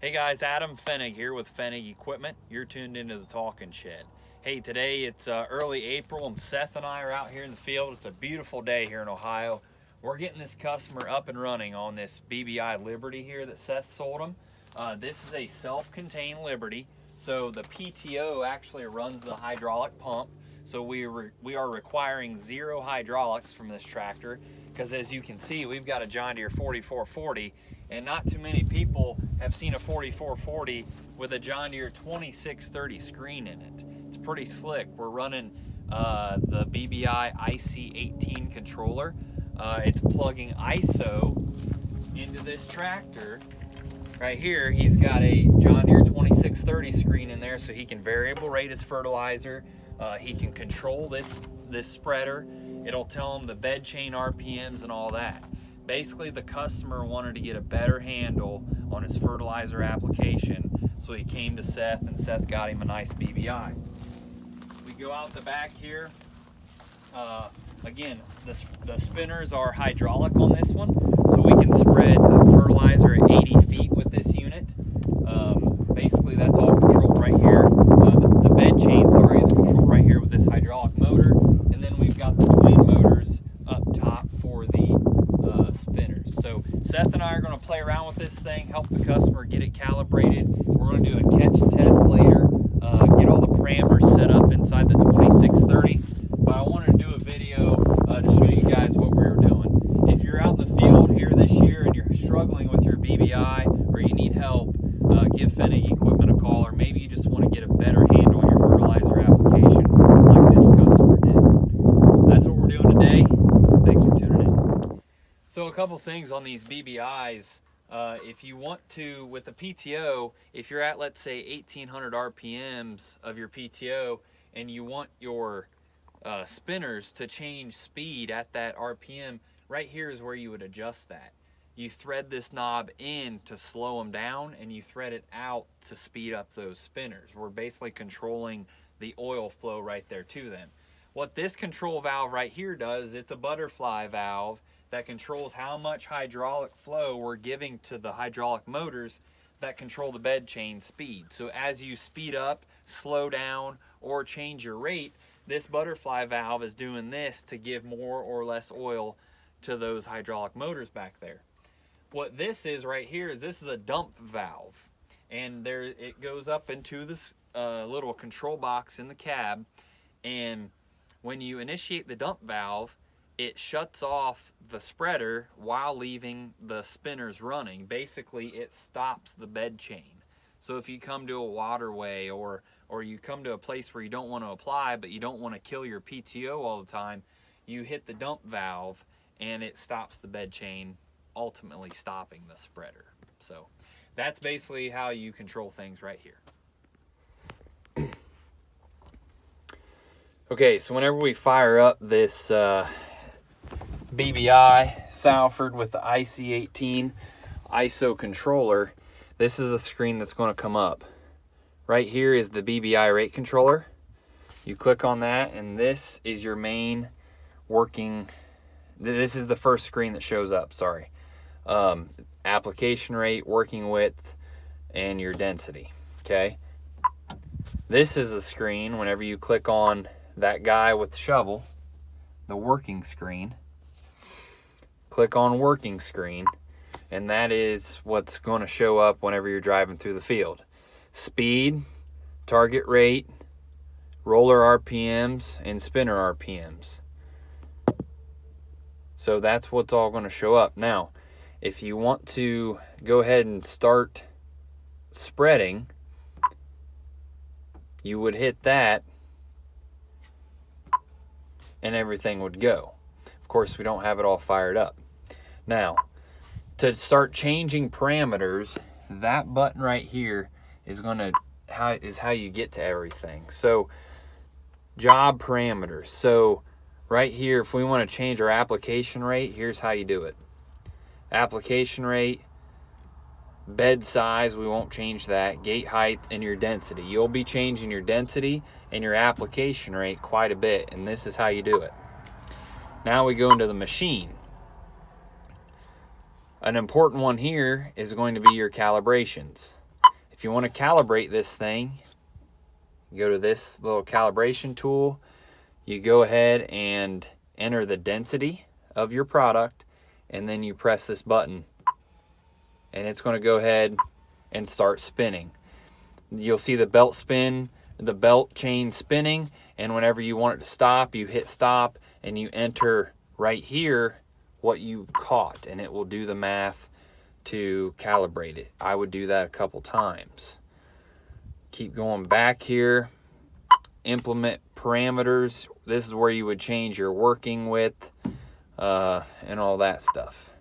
Hey guys, Adam Fennig here with Fennig Equipment. You're tuned into the Talking Shed. Hey, today it's early April and Seth and I are out here in the field. It's a beautiful day here in Ohio. We're getting this customer up and running on this BBI Liberty here that Seth sold him. This is a self-contained Liberty, so the PTO actually runs the hydraulic pump. So we are requiring zero hydraulics from this tractor because, as you can see, we've got a John Deere 4440, and not too many people have seen a 4440 with a John Deere 2630 screen in it. It's pretty slick. We're running the BBI IC 18 controller. It's plugging ISO into this tractor. Right here, he's got a John Deere 2630 screen in there, so he can variable rate his fertilizer. He can control this spreader. It'll tell him the bed chain RPMs and all that. Basically, the customer wanted to get a better handle on his fertilizer application, so he came to Seth, and Seth got him a nice BBI. We go out the back here. Again, the spinners are hydraulic on this one, so we can spread fertilizer at 80 feet with this unit. Basically, that's all controlled right here. The bed chain, sorry, is controlled right here with this hydraulic motor, and then we've got the twin motors up top for the spinners. So Seth and I are going to play around with this thing, help the customer get it calibrated. We're going to do a catch and test later, get all the parameters set up inside the 2630. But I wanted to do a video to show you guys what we were doing. If you're out in the field here this year and you're struggling with your BBI or you need help, give Fennig Equipment a call, or maybe you just want to get a better handle on your fertilizer application like this customer did. That's what we're doing today. Thanks for tuning in. So a couple things on these BBIs. If you want to, with the PTO, if you're at, let's say, 1800 RPMs of your PTO and you want your spinners to change speed at that RPM, right here is where you would adjust that. You thread this knob in to slow them down, and you thread it out to speed up those spinners. We're basically controlling the oil flow right there to them. What this control valve right here does, it's a butterfly valve that controls how much hydraulic flow we're giving to the hydraulic motors that control the bed chain speed. So as you speed up, slow down, or change your rate, this butterfly valve is doing this to give more or less oil to those hydraulic motors back there. What this is right here is this is a dump valve, and there it goes up into this little control box in the cab, and when you initiate the dump valve, it shuts off the spreader while leaving the spinners running. Basically, it stops the bed chain. So if you come to a waterway or you come to a place where you don't want to apply, but you don't want to kill your PTO all the time, you hit the dump valve and it stops the bed chain, ultimately stopping the spreader. So that's basically how you control things right here. Okay, so whenever we fire up this BBI Salford with the IC18 ISO controller, this is the screen that's going to come up. Right here is the BBI rate controller. You click on that, and this is your main working. This is the first screen that shows up, sorry. Application rate, working width, and your density. Okay. This is the screen whenever you click on that guy with the shovel, the working screen. Click on working screen, and that is what's going to show up whenever you're driving through the field. Speed, target rate, roller RPMs, and spinner RPMs. So that's what's all going to show up. Now, if you want to go ahead and start spreading, you would hit that and everything would go. Of course, we don't have it all fired up. Now, to start changing parameters, that button right here is how you get to everything. So, job parameters. So, right here, if we want to change our application rate, here's how you do it. Application rate, bed size, we won't change that. Gate height, and your density. You'll be changing your density and your application rate quite a bit, and this is how you do it. Now we go into the machine. An important one here is going to be your calibrations. If you want to calibrate this thing, you go to this little calibration tool. You go ahead and enter the density of your product, and then you press this button, and it's going to go ahead and start spinning. You'll see the belt spin, the belt chain spinning, and whenever you want it to stop, you hit stop and you enter right here what you caught, and it will do the math to calibrate it. I would do that a couple times. Keep going back here. Implement parameters. This is where you would change your working width and all that stuff.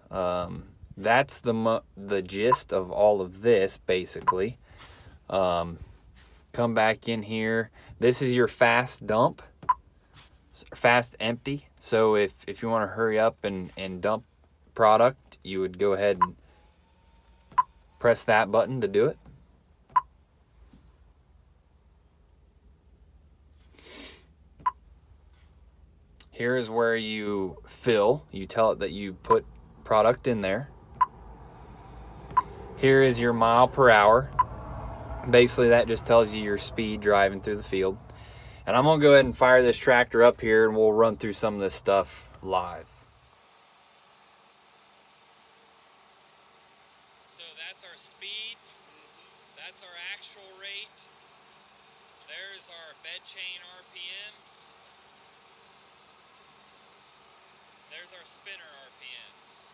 That's the gist of all of this, basically. Come back in here. This is your fast dump, fast empty. So if you want to hurry up and dump product, you would go ahead and press that button to do it. Here is where you fill. You tell it that you put product in there. Here is your mile per hour. Basically, that just tells you your speed driving through the field. And I'm going to go ahead and fire this tractor up here, and we'll run through some of this stuff live. So that's our speed. That's our actual rate. There's our bed chain RPMs. There's our spinner RPMs.